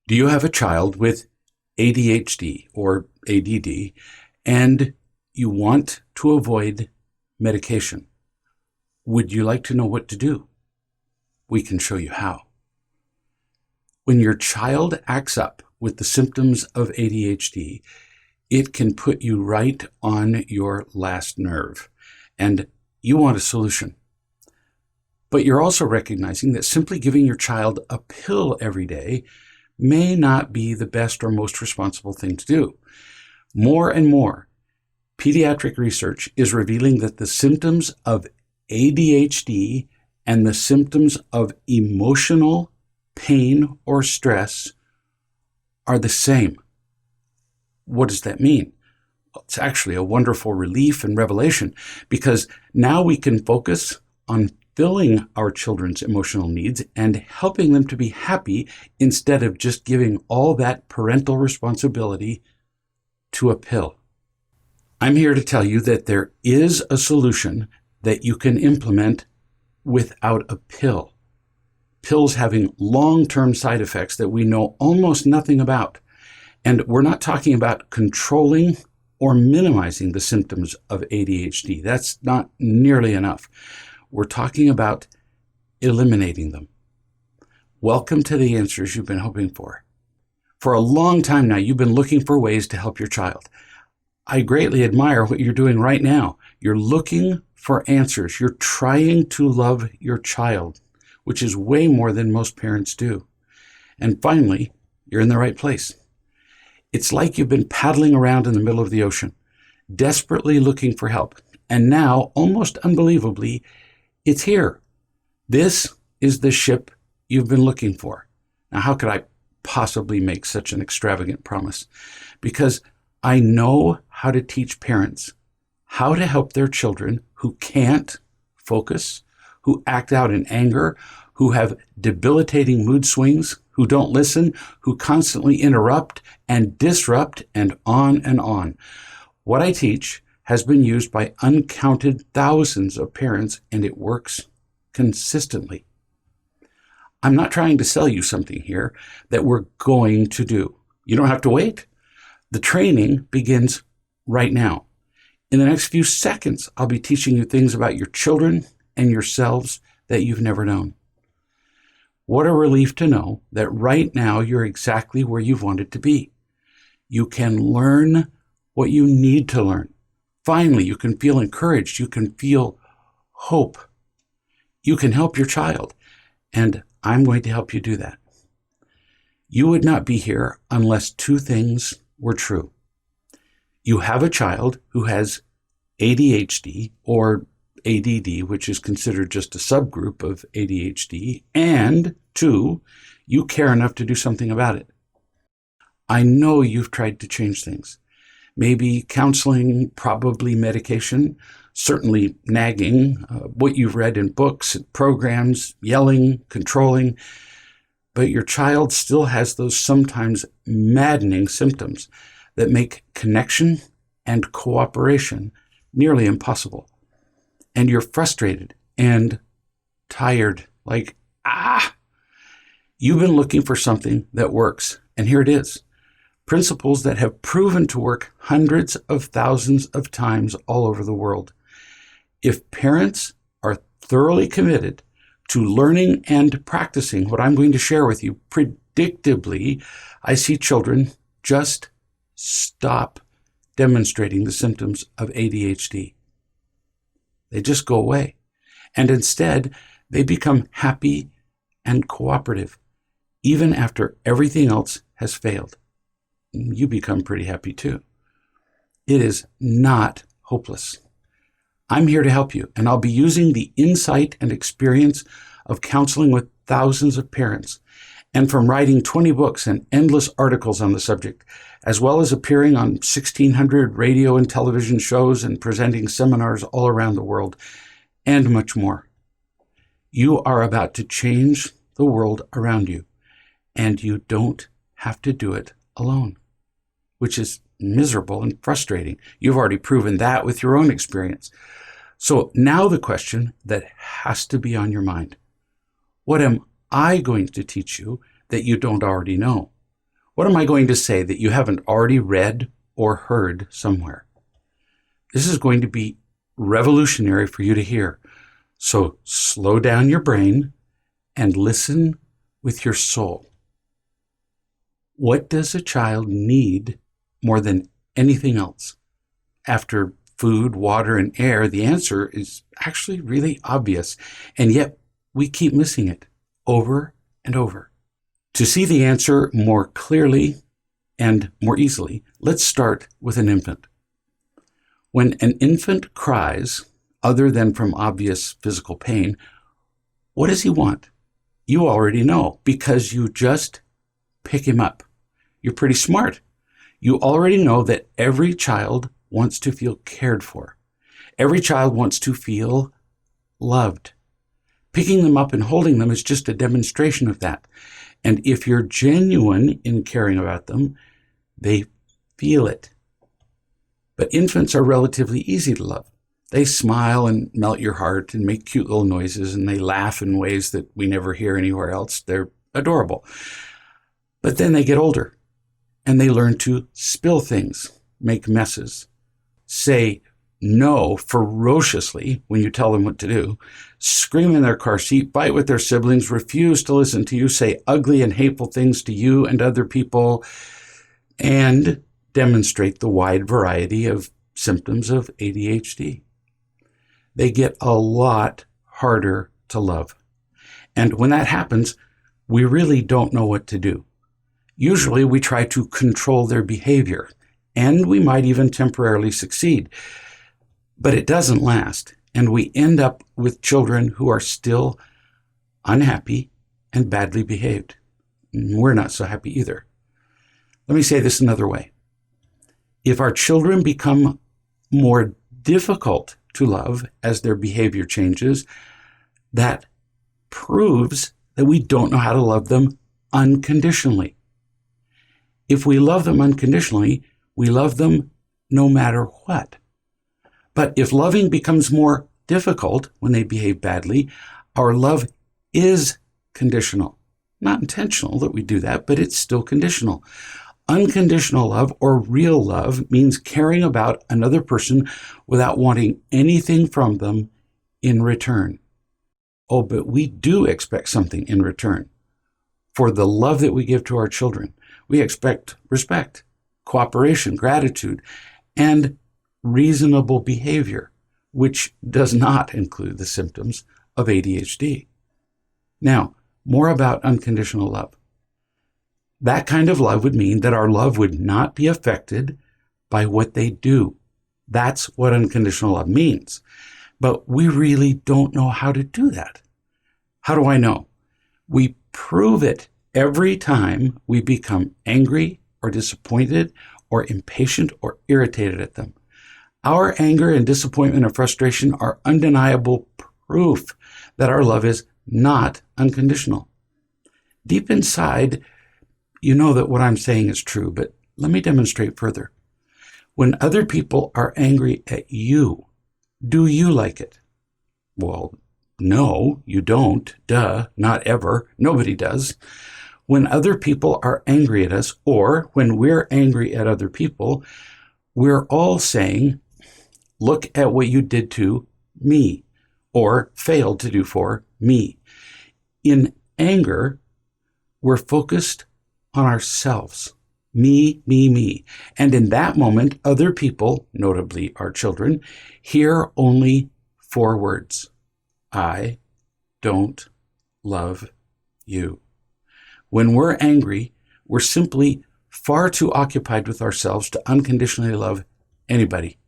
Do you have a child with ADHD or ADD and you want to avoid medication? Would you like to know what to do? We can show you how. When your child acts up with the symptoms of ADHD, it can put you right on your last nerve, and you want a solution. But you're also recognizing that simply giving your child a pill every day may not be the best or most responsible thing to do. More and more, pediatric research is revealing that the symptoms of ADHD and the symptoms of emotional pain or stress are the same. What does that mean? Well, it's actually a wonderful relief and revelation, because now we can focus on filling our children's emotional needs and helping them to be happy instead of just giving all that parental responsibility to a pill. I'm here to tell you that there is a solution that you can implement without a pill. Pills having long-term side effects that we know almost nothing about. And we're not talking about controlling or minimizing the symptoms of ADHD. That's not nearly enough. We're talking about eliminating them. Welcome to the answers you've been hoping for. For a long time now, you've been looking for ways to help your child. I greatly admire what you're doing right now. You're looking for answers. You're trying to love your child, which is way more than most parents do. And finally, you're in the right place. It's like you've been paddling around in the middle of the ocean, desperately looking for help. And now, almost unbelievably, it's here. This is the ship you've been looking for. Now, how could I possibly make such an extravagant promise? Because I know how to teach parents how to help their children who can't focus, who act out in anger, who have debilitating mood swings, who don't listen, who constantly interrupt and disrupt, and on and on. What I teach has been used by uncounted thousands of parents, and it works consistently. I'm not trying to sell you something here that we're going to do. You don't have to wait. The training begins right now. In the next few seconds, I'll be teaching you things about your children and yourselves that you've never known. What a relief to know that right now you're exactly where you've wanted to be. You can learn what you need to learn. Finally, you can feel encouraged. You can feel hope. You can help your child, and I'm going to help you do that. You would not be here unless two things were true. You have a child who has ADHD or ADD, which is considered just a subgroup of ADHD, and two, you care enough to do something about it. I know you've tried to change things. Maybe counseling, probably medication, certainly nagging, what you've read in books, programs, yelling, controlling, but your child still has those sometimes maddening symptoms that make connection and cooperation nearly impossible. And you're frustrated and tired, like, You've been looking for something that works, and here it is. Principles that have proven to work hundreds of thousands of times all over the world. If parents are thoroughly committed to learning and practicing what I'm going to share with you, predictably, I see children just stop demonstrating the symptoms of ADHD. They just go away. And instead, they become happy and cooperative, even after everything else has failed. You become pretty happy too. It is not hopeless. I'm here to help you, and I'll be using the insight and experience of counseling with thousands of parents, and from writing 20 books and endless articles on the subject, as well as appearing on 1,600 radio and television shows and presenting seminars all around the world, and much more. You are about to change the world around you, and you don't have to do it alone, which is miserable and frustrating. You've already proven that with your own experience. So now the question that has to be on your mind: what am I going to teach you that you don't already know? What am I going to say that you haven't already read or heard somewhere? This is going to be revolutionary for you to hear. So slow down your brain and listen with your soul. What does a child need more than anything else? After food, water, and air, the answer is actually really obvious, and yet we keep missing it over and over. To see the answer more clearly and more easily, let's start with an infant. When an infant cries, other than from obvious physical pain, what does he want? You already know because you just pick him up. You're pretty smart. You already know that every child wants to feel cared for. Every child wants to feel loved. Picking them up and holding them is just a demonstration of that. And if you're genuine in caring about them, they feel it. But infants are relatively easy to love. They smile and melt your heart and make cute little noises, and they laugh in ways that we never hear anywhere else. They're adorable. But then they get older, and they learn to spill things, make messes, say no ferociously when you tell them what to do, scream in their car seat, fight with their siblings, refuse to listen to you, say ugly and hateful things to you and other people, and demonstrate the wide variety of symptoms of ADHD. They get a lot harder to love. And when that happens, we really don't know what to do. Usually we try to control their behavior, and we might even temporarily succeed. But it doesn't last, and we end up with children who are still unhappy and badly behaved. We're not so happy either. Let me say this another way. If our children become more difficult to love as their behavior changes, that proves that we don't know how to love them unconditionally. If we love them unconditionally, we love them no matter what. But if loving becomes more difficult when they behave badly, our love is conditional. Not intentional that we do that, but it's still conditional. Unconditional love, or real love, means caring about another person without wanting anything from them in return. Oh, but we do expect something in return. For the love that we give to our children, we expect respect, cooperation, gratitude, and reasonable behavior, which does not include the symptoms of ADHD. Now, more about unconditional love. That kind of love would mean that our love would not be affected by what they do. That's what unconditional love means. But we really don't know how to do that. How do I know? We prove it every time we become angry or disappointed or impatient or irritated at them. Our anger and disappointment and frustration are undeniable proof that our love is not unconditional. Deep inside, you know that what I'm saying is true, but let me demonstrate further. When other people are angry at you, do you like it? Well, no, you don't. Duh, not ever. Nobody does. When other people are angry at us, or when we're angry at other people, we're all saying, look at what you did to me, or failed to do for me. In anger, we're focused on ourselves. Me, me, me. And in that moment, other people, notably our children, hear only 4 words. I don't love you. When we're angry, we're simply far too occupied with ourselves to unconditionally love anybody.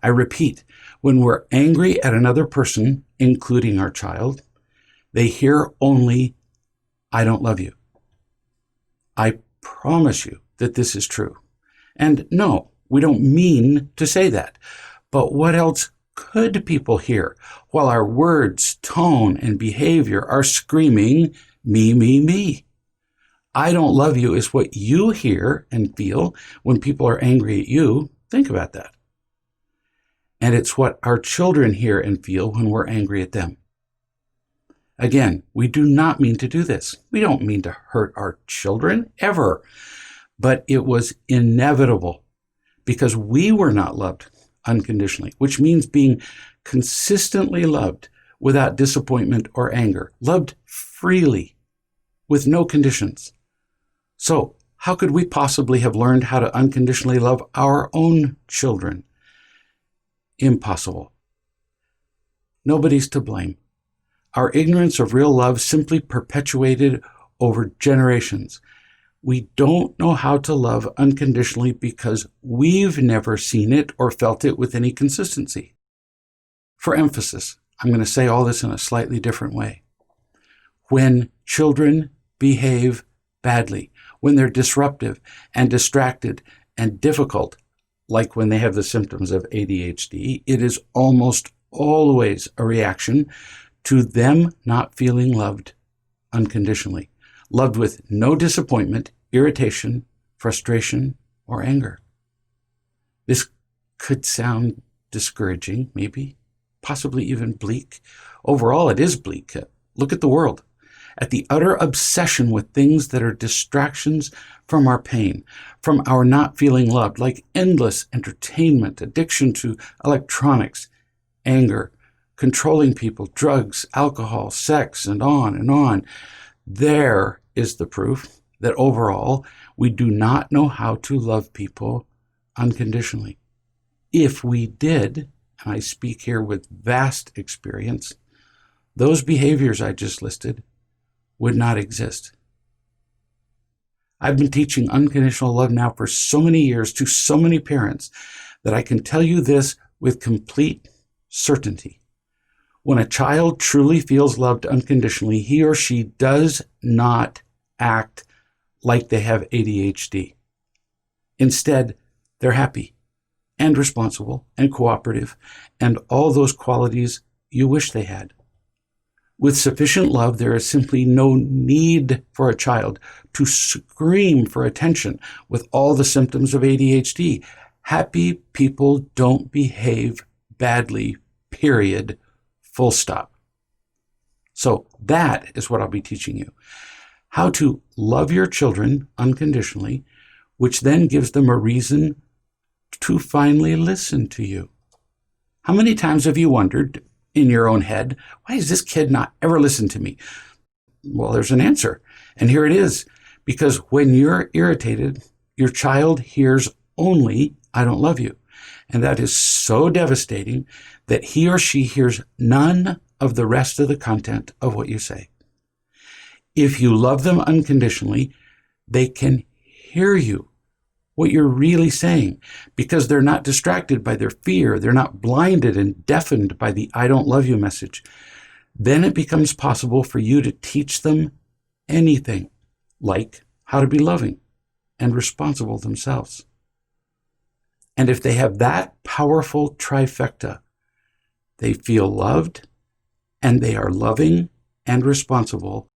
I repeat, when we're angry at another person, including our child, they hear only, I don't love you. I promise you that this is true. And no, we don't mean to say that. But what else could people hear while our words, tone, and behavior are screaming, me, me, me? I don't love you is what you hear and feel when people are angry at you. Think about that. And it's what our children hear and feel when we're angry at them. Again, we do not mean to do this. We don't mean to hurt our children, ever. but it was inevitable because we were not loved unconditionally, which means being consistently loved without disappointment or anger, loved freely with no conditions. So, how could we possibly have learned how to unconditionally love our own children? Impossible. Nobody's to blame. Our ignorance of real love simply perpetuated over generations. We don't know how to love unconditionally because we've never seen it or felt it with any consistency. For emphasis, I'm going to say all this in a slightly different way. When children behave badly, when they're disruptive and distracted and difficult, like when they have the symptoms of ADHD, it is almost always a reaction to them not feeling loved unconditionally, loved with no disappointment, irritation, frustration, or anger. This could sound discouraging, maybe, possibly even bleak. Overall, it is bleak. Look at the world. At the utter obsession with things that are distractions from our pain, from our not feeling loved, like endless entertainment, addiction to electronics, anger, controlling people, drugs, alcohol, sex, and on and on. There is the proof that overall we do not know how to love people unconditionally. If we did, and I speak here with vast experience, those behaviors I just listed would not exist. I've been teaching unconditional love now for so many years to so many parents that I can tell you this with complete certainty. When a child truly feels loved unconditionally, he or she does not act like they have ADHD. Instead, they're happy and responsible and cooperative and all those qualities you wish they had. With sufficient love, there is simply no need for a child to scream for attention with all the symptoms of ADHD. Happy people don't behave badly, period, full stop. So that is what I'll be teaching you. How to love your children unconditionally, which then gives them a reason to finally listen to you. How many times have you wondered in your own head, why does this kid not ever listen to me? Well, there's an answer. And here it is. Because when you're irritated, your child hears only, I don't love you. And that is so devastating that he or she hears none of the rest of the content of what you say. If you love them unconditionally, they can hear you, what you're really saying, because they're not distracted by their fear. They're not blinded and deafened by the I don't love you message. Then it becomes possible for you to teach them anything, like how to be loving and responsible themselves. And if they have that powerful trifecta, they feel loved and they are loving and responsible,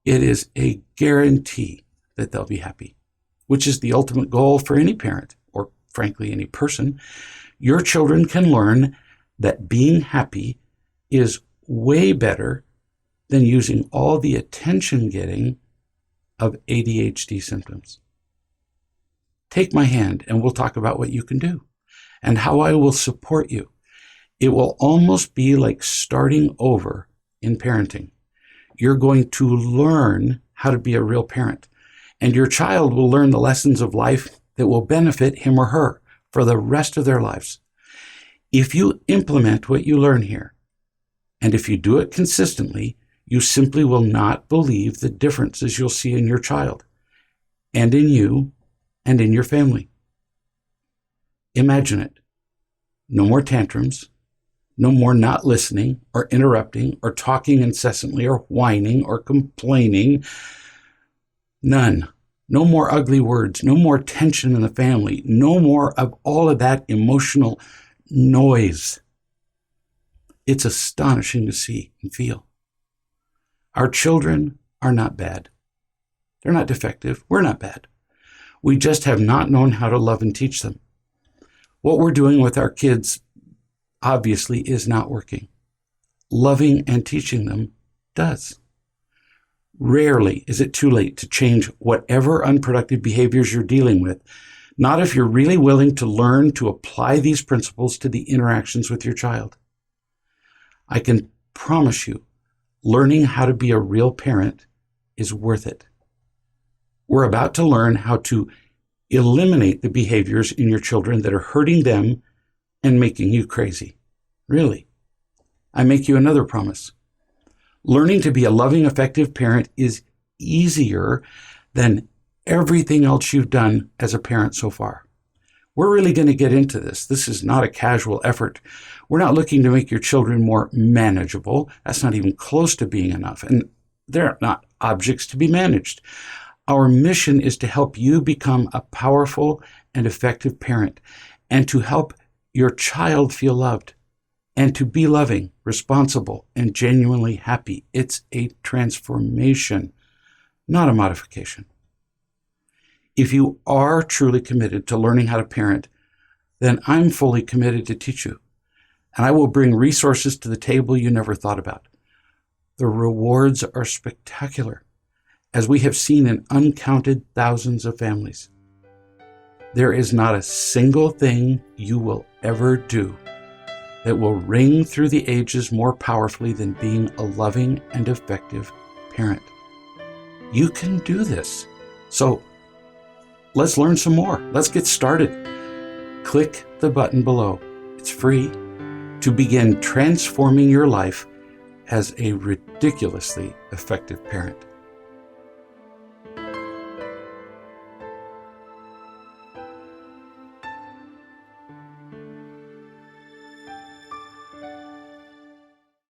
it is a guarantee that they'll be happy, which is the ultimate goal for any parent, or frankly, any person. Your children can learn that being happy is way better than using all the attention getting of ADHD symptoms. Take my hand and we'll talk about what you can do and how I will support you. It will almost be like starting over in parenting. You're going to learn how to be a real parent, and your child will learn the lessons of life that will benefit him or her for the rest of their lives. If you implement what you learn here, and if you do it consistently, you simply will not believe the differences you'll see in your child, and in you, and in your family. Imagine it. No more tantrums, no more not listening or interrupting or talking incessantly or whining or complaining. None. No more ugly words, no more tension in the family, no more of all of that emotional noise. It's astonishing to see and feel. Our children are not bad. They're not defective. We're not bad. We just have not known how to love and teach them. What we're doing with our kids obviously is not working. Loving and teaching them does. Rarely is it too late to change whatever unproductive behaviors you're dealing with, not if you're really willing to learn to apply these principles to the interactions with your child. I can promise you, learning how to be a real parent is worth it. We're about to learn how to eliminate the behaviors in your children that are hurting them and making you crazy. Really. I make you another promise. Learning to be a loving, effective parent is easier than everything else you've done as a parent so far. We're really going to get into this. This is not a casual effort. We're not looking to make your children more manageable. That's not even close to being enough. And they're not objects to be managed. Our mission is to help you become a powerful and effective parent, and to help your child feel loved, and to be loving, responsible, and genuinely happy. It's a transformation, not a modification. If you are truly committed to learning how to parent, then I'm fully committed to teach you. And I will bring resources to the table you never thought about. The rewards are spectacular, as we have seen in uncounted thousands of families. There is not a single thing you will ever do that will ring through the ages more powerfully than being a loving and effective parent. You can do this. So let's learn some more. Let's get started. Click the button below. It's free to begin transforming your life as a ridiculously effective parent.